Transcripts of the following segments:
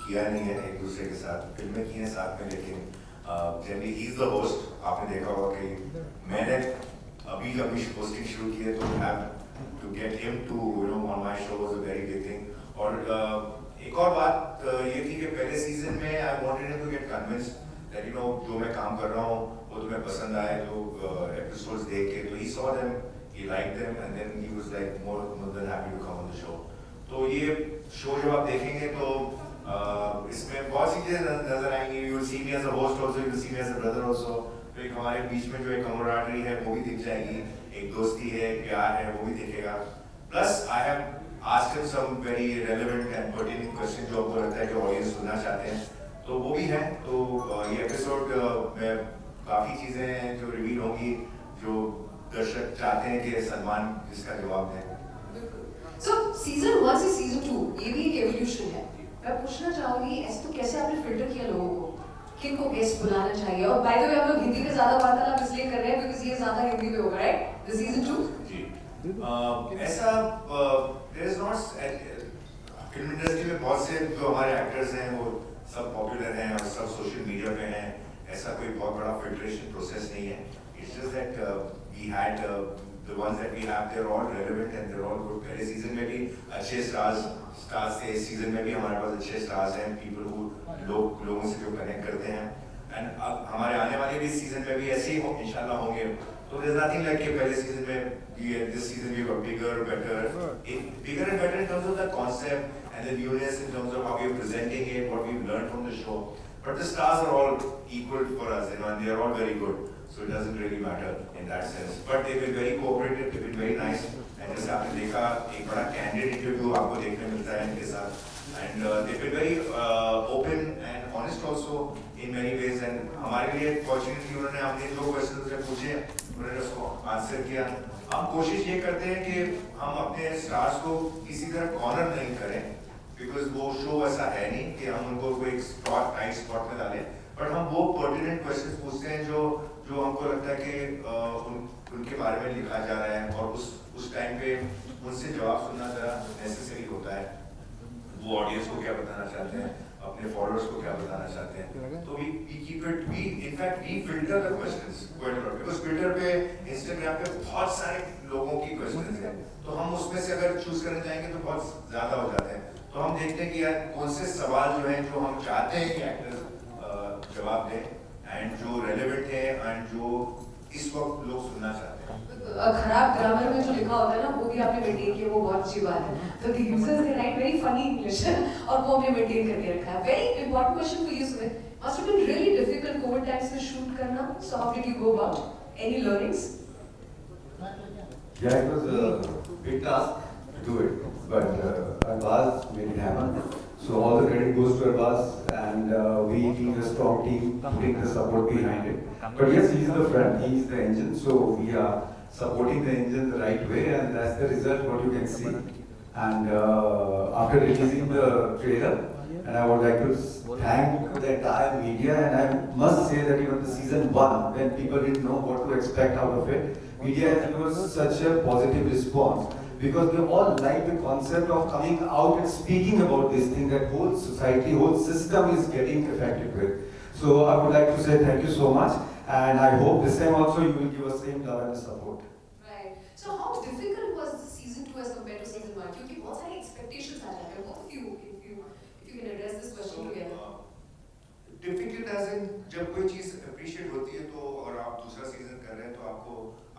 किया नहीं है एक दूसरे के साथ, फिल्में की हैं साथ में, लेकिन generally he is the host. आपने देखा होगा कि मैंने अभी कभी होस्टिंग शुरू की है, तो have to get him to on my show was a very big thing. और एक और बात ये थी कि पहले सीजन में I wanted him to get convinced that जो मैं काम कर रहा हूँ वो तुम्हें पसंद आए, जो एपिसोड्स देख के, तो he saw them, he liked them, and then he was like more than happy to come on the show. तो ये शो जब आप देखेंगे तो इसमें बहुत सी चीज़ें नजर आएंगी। You will see me as a host also, you will see me as a brother also. तो एक हमारे बीच में जो एक camaraderie है वो भी दिख जाएगी, एक दोस्ती है, प्यार है, वो भी दिखेगा। Plus I have asked him some very relevant and pertinent questions जो आपको लगता है कि audience सुनना चाहते हैं, तो वो भी है। तो ये एपिसोड में काफ़ी चीज़ें हैं जो रिवील होंगी, जो दर्शक चाहते हैं कि सलमान इसका जवाब दें। So season 1 से season 2 ये भी एक एवोल्यूशन है। मैं पूछना चाहूंगी ऐसे तो कैसे आपने फिल्टर किया लोगों को, किनको गेस्ट बुलाना चाहिए? और बाय द वे हम लोग हिंदी में ज्यादा वार्तालाप इसलिए कर रहे हैं बिकॉज़ ये ज्यादा हिंदी में होगा, राइट? द सीजन 2 जी ऐसा there is not, film industry में बहुत से जो हमारे एक्टर्स हैं वो सब पॉपुलर हैं और सब सोशल मीडिया पे हैं, ऐसा कोई बहुत बड़ा फिल्ट्रेशन प्रोसेस नहीं है। It's just that we had the ones that we have, they're all relevant and they're all good. पहले सीजन में भी अच्छे स्टार्स थे, इस सीजन में भी हमारे पास अच्छे स्टार्स हैं, पीपल हु लोगों से जो कनेक्ट करते हैं, एंड अब हमारे आने वाले भी सीजन में भी ऐसे ही इंशाल्लाह होंगे। तो there's nothing like कि पहले सीजन में this season we were bigger and better in terms of the concept and the newness, in terms of how we're presenting it, what we've learned from the show. But the stars are all equal for us, and they are all very good. So it doesn't really matter in that sense. But they've been very cooperative, they've been very nice. And जैसे आपने देखा एक बड़ा candid interview आपको देखने मिलता है इनके साथ. And they've been very open and honest also in many ways. And हमारे लिए fortunately उन्होंने हमने जो questions उनसे पूछे उन्होंने उसको answer किया. हम कोशिश ये करते हैं कि हम अपने stars को किसी तरह corner नहीं करें, because वो show ऐसा है नहीं कि हम उनको कोई टाइट स्पॉट में डालें, बट हम वो पर्टिनेंट क्वेश्चंस पूछते हैं जो हमको लगता है कि उनके बारे में लिखा जा रहा है, और उस टाइम पे उनसे जवाब सुनना जरा नेसेसरी होता है। वो ऑडियंस को क्या बताना चाहते हैं, अपने फॉलोअर्स को क्या बताना चाहते हैं, तो we keep it, we filter the questions quite a lot, because filter पे इंस्टाग्राम पे बहुत सारे लोगों की क्वेश्चंस हैं, तो हम उसमें से अगर चूज करने जाएंगे तो बहुत ज्यादा हो जाते हैं। तो हम देखते हैं कि यार कौन से सवाल जो हैं जो हम चाहते हैं कि एक्टर्स जवाब दें, एंड जो रेलेवेंट है एंड जो इस वक्त लोग सुनना चाहते हैं। खराब ग्रामर में जो लिखा होता है ना वो भी आपने मेंटेन किया, वो बहुत अच्छी बात है। तो the users they write very funny English और वो हमने मेंटेन करके रखा है। Very important question for you Sumit, must have been really difficult Covid times में शूट करना, so how did you go about, any learnings? Yeah, it was a big task to do it, but Arbaz made it happen. So all the credit goes to Arbaz, and we being a strong team, putting the support behind it. But yes, he's the front, he's the engine, so we are supporting the engine the right way, and that's the result what you can see. And after releasing the trailer, and I would like to thank the entire media, and I must say that even the season 1, when people didn't know what to expect out of it, media has given such a positive response, because they all like the concept of coming out and speaking about this thing that whole society, whole system is getting affected with. So I would like to say thank you so much, and I hope this time also you will give us same love and support. Right. So how difficult was the season 2 as compared to season 1? क्योंकि बहुत सारे expectations आ जाते हैं, both of you, if you can address this question together. Difficult as in जब कोई चीज appreciate होती है तो, और आप दूसरा सीजन कर रहे हैं तो आपको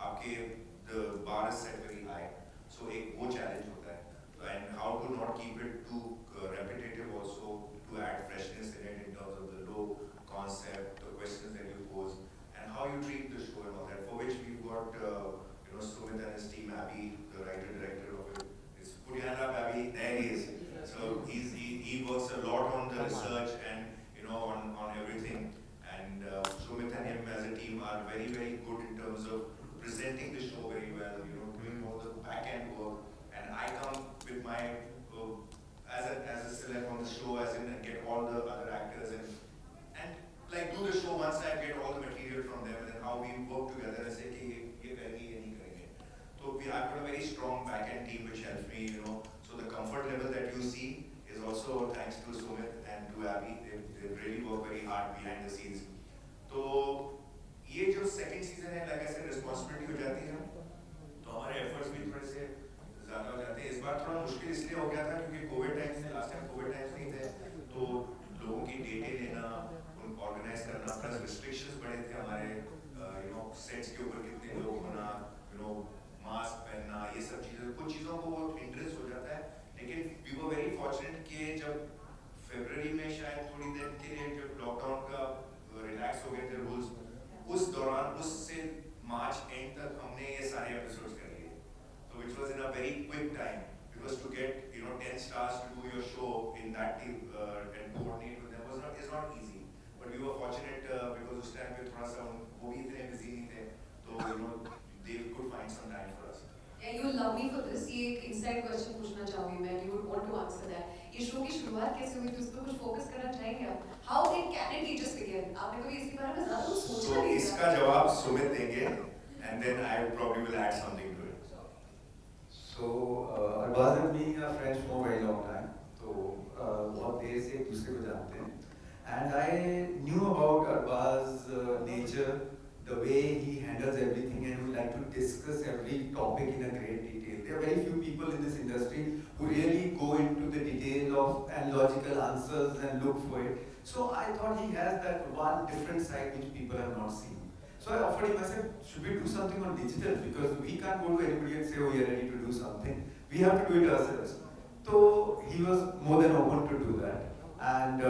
आपके the bar is set very high, so एक वो चैलेंज होता है, and how to not keep it too repetitive also, to add freshness in it in terms of the low concept, the questions that you pose, and how you treat the show and all that, for which we've got Sumit and his team, Abby, the writer director of it. It's put your hand up, Abby, there he is. So he works a lot on the research and on everything, and Sumit and him as a team are very, very good in terms of presenting the show very well, doing all the back end work, and I come with my as a celeb on the show, as in they really work very hard behind the scenes. तो ये जो second season है, like ऐसे responsibility हो जाती है, तो हमारे एफर्ट्स भी थोड़े से ज़्यादा हो जाते हैं। इस बार थोड़ा मुश्किल इसलिए हो गया था क्योंकि कोविड टाइम्स में, लास्ट टाइम कोविड टाइम्स नहीं थे, तो लोगों की डेटें लेना, उनको ऑर्गेनाइज करना, प्लस रिस्ट्रिक्शंस बड़े थे हमारे सेट्स के ऊपर कितने लोग होना, मास्क पहनना, ये सब चीज़ें, कुछ चीज़ों को वो इंटरेस्ट हो जाता है। लेकिन वी वर वेरी फॉर्चुनेट कि जब फरवरी में शायद थोड़ी देर के लिए जब लॉकडाउन का रिलैक्स हो गए थे रूल्स, उस दौरान उससे मार्च एंड तक हमने ये सारे एपिसोड्स कर लिए, तो which was in a very quick time, because to get 10 stars to do your show in that team and coordinate with them is not easy, but we were fortunate because उस time पे थोड़ा सा वो भी इतने busy नहीं थे, तो they could find some time for us. Yeah, you will love me for this. ये एक inside question पूछना चाहूँगी मैं. You would want to answer that. ये शो की शुरुआत कैसे हुई थी, उस पर कुछ फोकस करना चाहेंगे आप? How can it just begin? आपने कभी इसके बारे में ज़्यादा कुछ सोचा तो नहीं? इसका जवाब सुमित देंगे, and then I probably will add something to it. So Arbaz and me are friends for a very long time. तो बहुत देर से एक दूसरे को जानते हैं. And I knew about Arbaz's nature, the way he handles everything, and we like to discuss every topic in a great detail. There are very few people in this industry who really go into the detail of and logical answers and look for it. So I thought he has that one different side which people have not seen. So I offered him, I said, should we do something on digital? Because we can't go to anybody and say, oh, we are ready to do something. We have to do it ourselves. So he was more than open to do that. And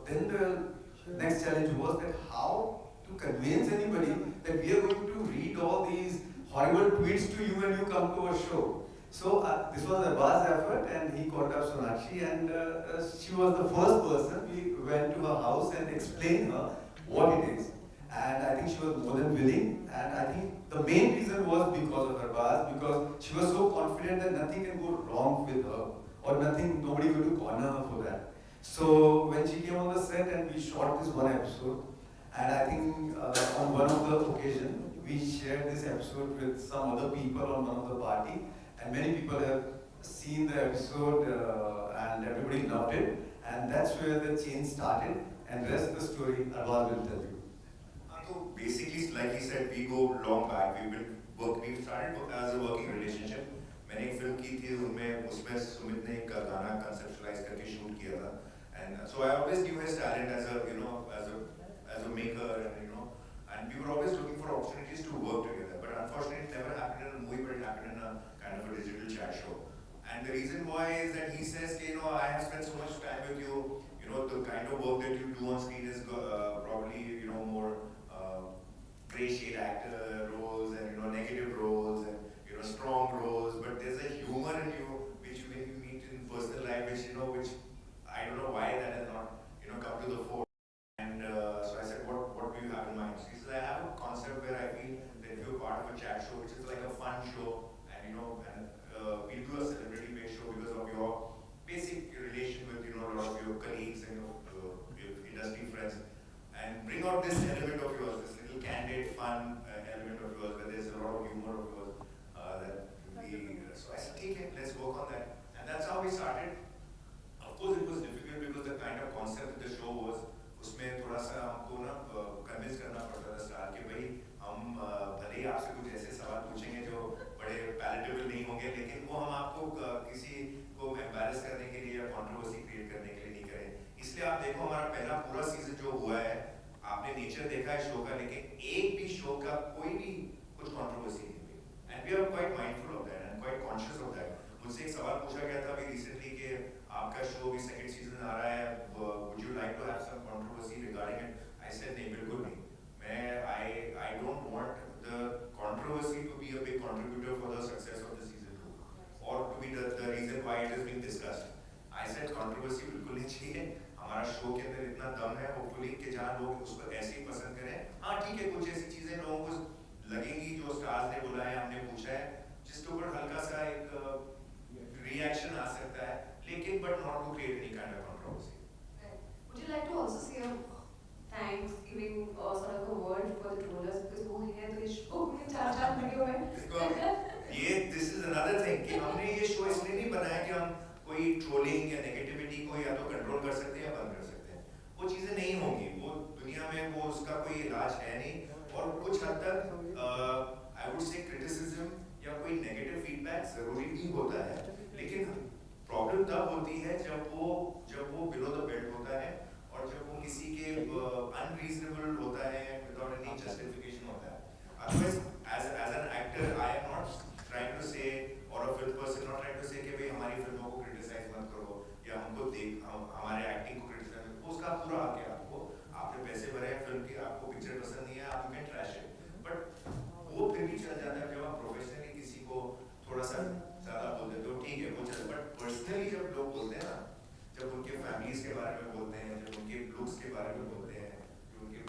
then the next challenge was that how to convince anybody that we are going to read all these horrible tweets to you when you come to our show. So this was Arbaz's effort, and he called up Sonakshi, and she was the first person. We went to her house and explained her what it is. And I think she was more than willing, and I think the main reason was because of Arbaz, because she was so confident that nothing can go wrong with her, or nobody going to corner her for that. So when she came on the set and we shot this one episode, and I think on one of the occasions, we shared this episode with some other people on one of the party, and many people have seen the episode and everybody loved it, and that's where the change started, and rest of the story Arbaz will tell you. So basically, like he said, we go long back. We started as a working relationship. मैंने एक film की थी, उसमें सुमित ने एक गाना conceptualise करके shoot किया था, and so I always knew his talent as a maker, and we were always looking for opportunities to work together. But unfortunately, it never happened in a movie, but it happened in a kind of a digital chat show. And the reason why is that he says, I have spent so much time with you. The kind of work that you do on screen is probably more gray shade actor roles and negative roles and strong roles. But there's a humor in you which when you meet in personal life, which I don't know why that has not come to the fore. And so I said, what do you have in mind? So he said, I have a concept where I feel that if you're part of a chat show, which is like a fun show, and we'll do a celebrity-based show because of your basic relation with a lot of your colleagues and your industry friends, and bring out this element of yours, this little candid, fun element of yours, where there's a lot of humor of yours. So I said, okay, let's work on that, and that's how we started. Of course, it was difficult because the kind of concept that the show was, उसमें थोड़ा सा हमको convince करना पड़ता था star कि भाई हम भले ही आपसे कुछ ऐसे सवाल पूछेंगे जो बड़े पैलेटेबल नहीं होंगे, लेकिन वो हम आपको किसी को एम्बैरेस करने के लिए या कंट्रोवर्सी क्रिएट करने के लिए नहीं करें. इसलिए आप देखो हमारा पहला पूरा सीजन जो हुआ है, आपने नेचर देखा है शो का, लेकिन एक भी शो का कोई भी कुछ कंट्रोवर्सी नहीं हुई. And we are quite mindful of that and quite conscious of that. मुझसे एक सवाल पूछा गया था अभी रिसेंटली कि आपका शो भी सेकंड सीजन आ रहा है, would you like to have some controversy regarding it? I said नहीं, बिल्कुल नहीं. I don't want the controversy to be a big contributor for the success of the season 2 or to be the reason why it is being discussed. I said controversy बिल्कुल नहीं चाहिए. हमारा show के अंदर इतना दम है होपफुली कि जहाँ लोग उसको ऐसे ही पसंद करें. हाँ ठीक है, कुछ ऐसी चीजें लोगों को लगेंगी जो स्टार्स ने बोला है, हमने पूछा है, जिसके ऊपर हल्का सा एक reaction आ सकता है, लेकिन but not to create any kind of controversy. Would you like to also say a thanks, giving sort of a word for the trollers, because वो है तो इस शो में चार वीडियो में. This is another thing कि हमने ये शो इसलिए नहीं बनाया कि हम कोई ट्रोलिंग या नेगेटिविटी को या तो कंट्रोल कर सकते हैं या बंद कर सकते हैं. वो में वो उसका कोई इलाज है नहीं। और कुछ हद तक आई वुड से क्रिटिसिज्म या कोई नेगेटिव फीडबैक जरूरी भी होता है, लेकिन प्रॉब्लम तब होती है जब वो बिलो द बेल्ट होता है और जब वो किसी के अनरीजनेबल होता है विदाउट एनी जस्टिफिकेशन होता है। Otherwise, as an actor, I am not trying to say, or a film person not trying to say कि भाई हमारी फिल्मों को क्रिटिसाइज मत करो या हमारे एक्टिंग को क्रिटिसाइज मत करो। उसका पूरा हक है आपको, आपने पैसे भरे हैं फिल्म के, आपको पिक्चर पसंद नहीं है, आप कैन ट्रैश इट, बट वो फिर भी चल जाता है जब आप प्रोफेशनली किसी को थोड़ा सा ज्यादा बोल देते हो, ठीक है वो चल। बट पर्सनली जब लोग बोलते हैं ना, जब उनके फैमिलीज के बारे में बोलते हैं, जब उनके लुक्स के बारे में बोलते हैं, उनके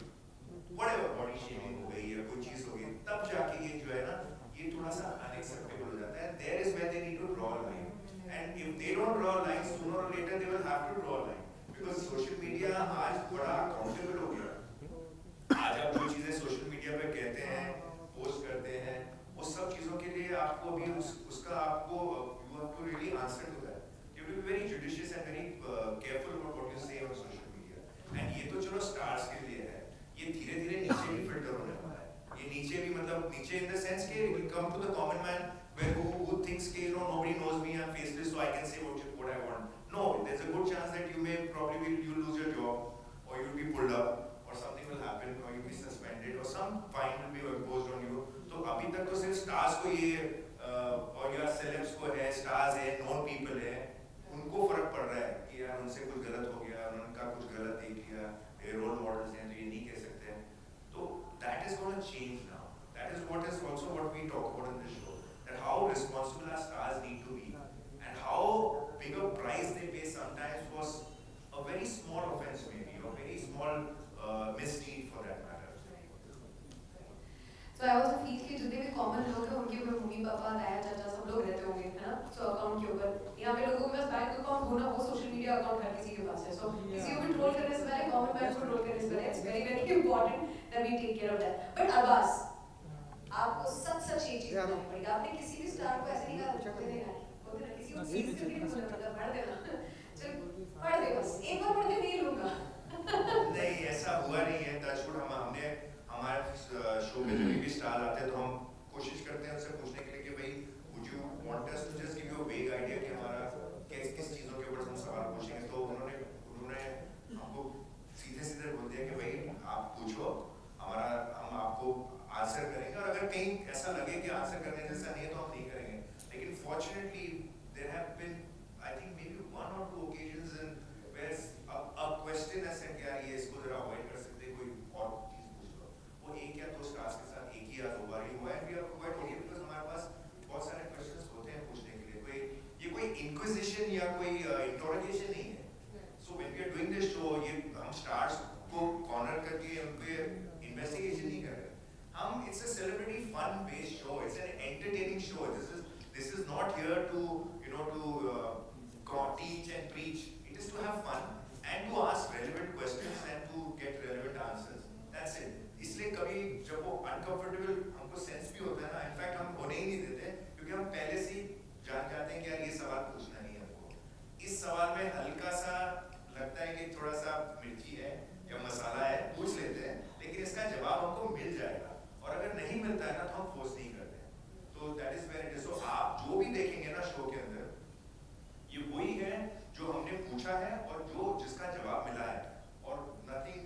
whatever बॉडी शेमिंग हो गई या कोई चीज हो गई, तब जाके ये जो है ना ये थोड़ा सा अनएक्सेप्टेबल हो जाता है। There is where they need to draw a line, and if they don't draw a line, sooner or later they will have to draw a line, because social media आज बड़ा अकाउंटेबल हो गया। आज आप जो चीजें सोशल मीडिया पे कहते हैं, पोस्ट करते हैं, उस सब चीजों के लिए आपको भी उसका आपको you have to really answer to that. You have to be very judicious and very careful about what you say on social media. And ये तो चलो स्टार्स के लिए है, ये धीरे धीरे नीचे भी फिल्टर होने वाला है। ये नीचे भी मतलब नीचे इन द सेंस के will come to the common man where who thinks कि nobody knows me, I'm faceless, so I can say what I want. No, there's a good chance that you may probably you'll lose your job or you'll be pulled up or something will happen or you'll be suspended or some fine will be imposed on you. तो अभी तक तो सिर्फ stars को ये और या celebs को है, स्टार्स है, नॉन पीपल है, उनको फर्क पड़ रहा है कि यार उनसे कुछ गलत हो गया, उनका कुछ गलत देख लिया, ये रोल मॉडल्स हैं तो ये नहीं कह सकते हैं। तो that is gonna change now. That is what is also what we talk about in this show, that how responsible our stars need to be and how big a price they pay sometimes for a very small offence maybe, or very small misdeed for that matter. So I also feel कि जितने भी common लोग हैं उनके ऊपर mummy papa ताया चाचा सब लोग रहते होंगे, है ना? सो अकाउंट के ऊपर यहाँ पे लोगों के पास बैंक अकाउंट होना, वो सोशल मीडिया अकाउंट हर किसी के पास है। सो किसी को भी ट्रोल करने से पहले कॉमन मैन को ट्रोल करने से पहले it's very very important that we take care of that. But Abbas, आपको सच ये चीज बतानी पड़ेगी, आपने किसी भी स्टार को ऐसे नहीं कहा बोलते नहीं, किसी को सीरीज करके नहीं बोला, मतलब पढ़ देना, चल पढ़ दे, बस एक बार पढ़ दे नहीं लूंगा। नहीं, ऐसा हुआ नहीं है। टचवुड हमने हमारे शो में जो भी स्टार आते हैं तो हम कोशिश करते हैं उनसे पूछने के लिए कि भाई would you want us to just give you a vague idea कि हमारा किस चीज़ों के ऊपर हम सवाल पूछेंगे। तो उन्होंने हमको सीधे बोल दिया कि भाई आप पूछो, हम आपको आंसर करेंगे, और अगर कहीं ऐसा लगे कि आंसर करने जैसा नहीं है तो हम नहीं करेंगे। लेकिन fortunately there have been I think maybe 1 or 2 occasions in where a question has said यार ये इसको जरा अवॉइड कर सकते, कोई और चीज पूछ लो। वो एक या दो स्टार्स के साथ एक ही या दो बार ही हुआ है, we are quite okay, because हमारे पास बहुत सारे क्वेश्चंस होते हैं पूछने के लिए। कोई इंक्विजिशन या कोई इंटरोगेशन नहीं है। So when we are doing this show, ये हम स्टार्स को कॉर्नर करके हम पे इन्वेस्टिगेशन नहीं कर रहे हम। It's a celebrity fun based show, it's an entertaining show. This is not here to to teach and preach. It is to have fun and to ask relevant questions and to get relevant answers. That's it. इसलिए कभी जब वो uncomfortable हमको sense भी होता है ना, in fact हम होने ही नहीं देते, क्योंकि हम पहले से जान जाते हैं कि यार ये सवाल पूछना नहीं है हमको। इस सवाल में हल्का सा लगता है कि थोड़ा सा मिर्ची है या मसाला है, पूछ लेते हैं, लेकिन इसका जवाब हमको मिल जाएगा, और अगर नहीं मिलता है ना तो हम फोर्स नहीं करते। तो that is where it is. So आप जो भी देखेंगे ना शो के अंदर, ये वही है जो हमने पूछा है और जिसका जवाब मिला है, और nothing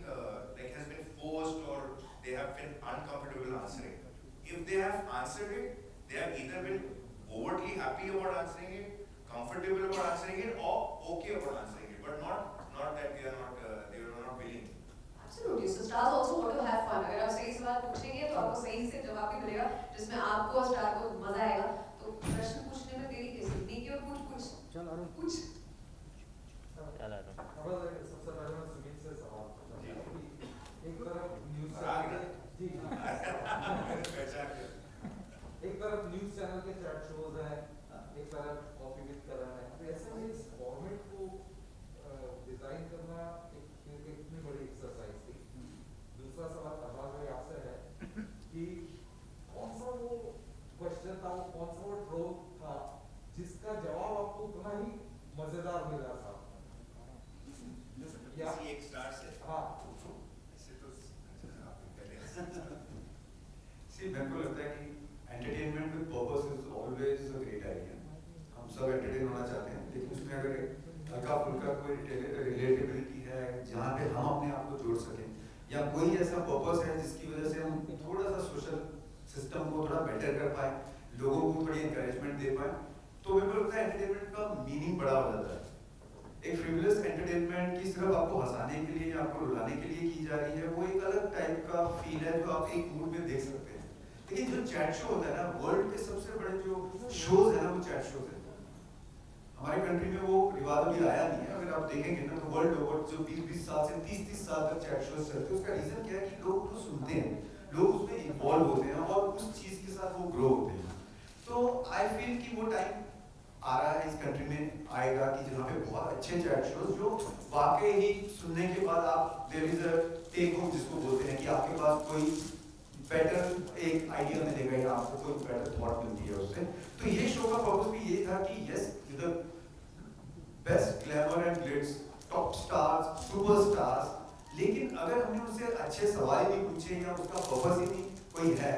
like has been forced or they have been uncomfortable answering. If they have answered it, they have either been overtly happy about answering it, comfortable about answering it, or okay about answering it, but not that they are not willing. Absolutely. So stars also want to have fun. अगर आप सही सवाल पूछेंगे तो आपको सही से जवाब भी मिलेगा, जिसमें आपको और स्टार को मजा आएगा। तो प्रश्न पूछने में देरी कैसे? नहीं कि और पूछ चल अरुण पूछ। चल अरुण सबसे पहले मैं सुमित से सवाल पूछना चाहता हूं कि एक तरफ न्यूज़ चैनल के चैट शोज हैं, एक तरफ कॉफी विद करण है, तो ऐसे में इस फॉर्मेट को डिजाइन करना एक इतनी बड़ी एक्सरसाइज थी। दूसरा सवाल अब्बास भाई आपसे है कि कौन सा वो क्वेश्चन था, वो कौन सा वो ट्रोल था जिसका जवाब आपको उतना ही मजेदार मिला था? किसी एक स्टार से? हाँ, ऐसे तो सी मेरे को लगता है कि entertainment with purpose is always a great idea. हम सब एंटरटेन होना चाहते हैं, लेकिन उसमें अगर हल्का फुल्का कोई रिलेटेबिलिटी है जहाँ पे हम अपने आप को जोड़ सकें, या कोई ऐसा पर्पस है जिसकी वजह से हम थोड़ा सा सोशल सिस्टम को थोड़ा बेटर कर पाए, लोगों को थोड़ी इंकरेजमेंट दे पाए, तो मेरे को लगता है एंटरटेनमेंट का मीनिंग बड़ा हो जाता है। एक फ्रिवलेस एंटरटेनमेंट की सिर्फ आपको हंसाने के लिए या आपको रुलाने के लिए की जा रही है, वो एक अलग टाइप का फील है जो आप एक मूड में देख सकते हैं। लेकिन जो चैट शो होता है ना, वर्ल्ड के सबसे बड़े जो शोज है ना, वो चैट शोज है। हमारे कंट्री में वो रिवाज अभी आया नहीं है। अगर आप देखेंगे ना, तो वर्ल्ड ओवर जो 20-20 साल से 30-30 साल तक चैट शोज चलते हैं, उसका रीजन क्या है कि लोग उसको सुनते हैं, लोग उसमें इन्वॉल्व होते हैं और उस चीज के साथ वो ग्रो होते हैं। तो आई फील कि वो टाइम आ रहा है, इस कंट्री में आएगा कि जहाँ पे बहुत अच्छे चैट शोज जो वाकई ही सुनने के बाद आप there is a take home जिसको बोलते हैं, कि आपके पास कोई बेटर एक आइडिया मिलेगा या आपको कोई बेटर थॉट मिलती है उससे। तो ये शो का पर्पस भी ये था कि yes, the best glamour and Glitz, top stars, superstars, लेकिन अगर हमने उनसे अच्छे सवाल नहीं पूछे या उसका पर्पस ही नहीं कोई है,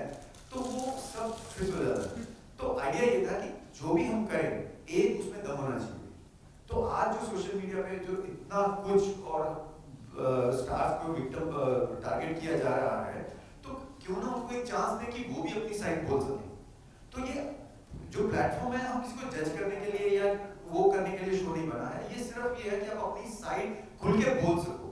तो वो सब फिट हो जाता है। तो आइडिया ये था कि जो भी हम करें, एक उसमें दम होना चाहिए। तो आज जो सोशल मीडिया पे जो इतना कुछ और स्टार्स को विक्टिम टारगेट किया जा रहा है, तो क्यों ना उनको एक चांस दें कि वो भी अपनी साइड बोल सकें। तो ये जो प्लेटफॉर्म है, हम किसी को जज करने के लिए या वो करने के लिए शो नहीं बना है, ये सिर्फ ये है कि आप अपनी साइड खुल के बोल सकते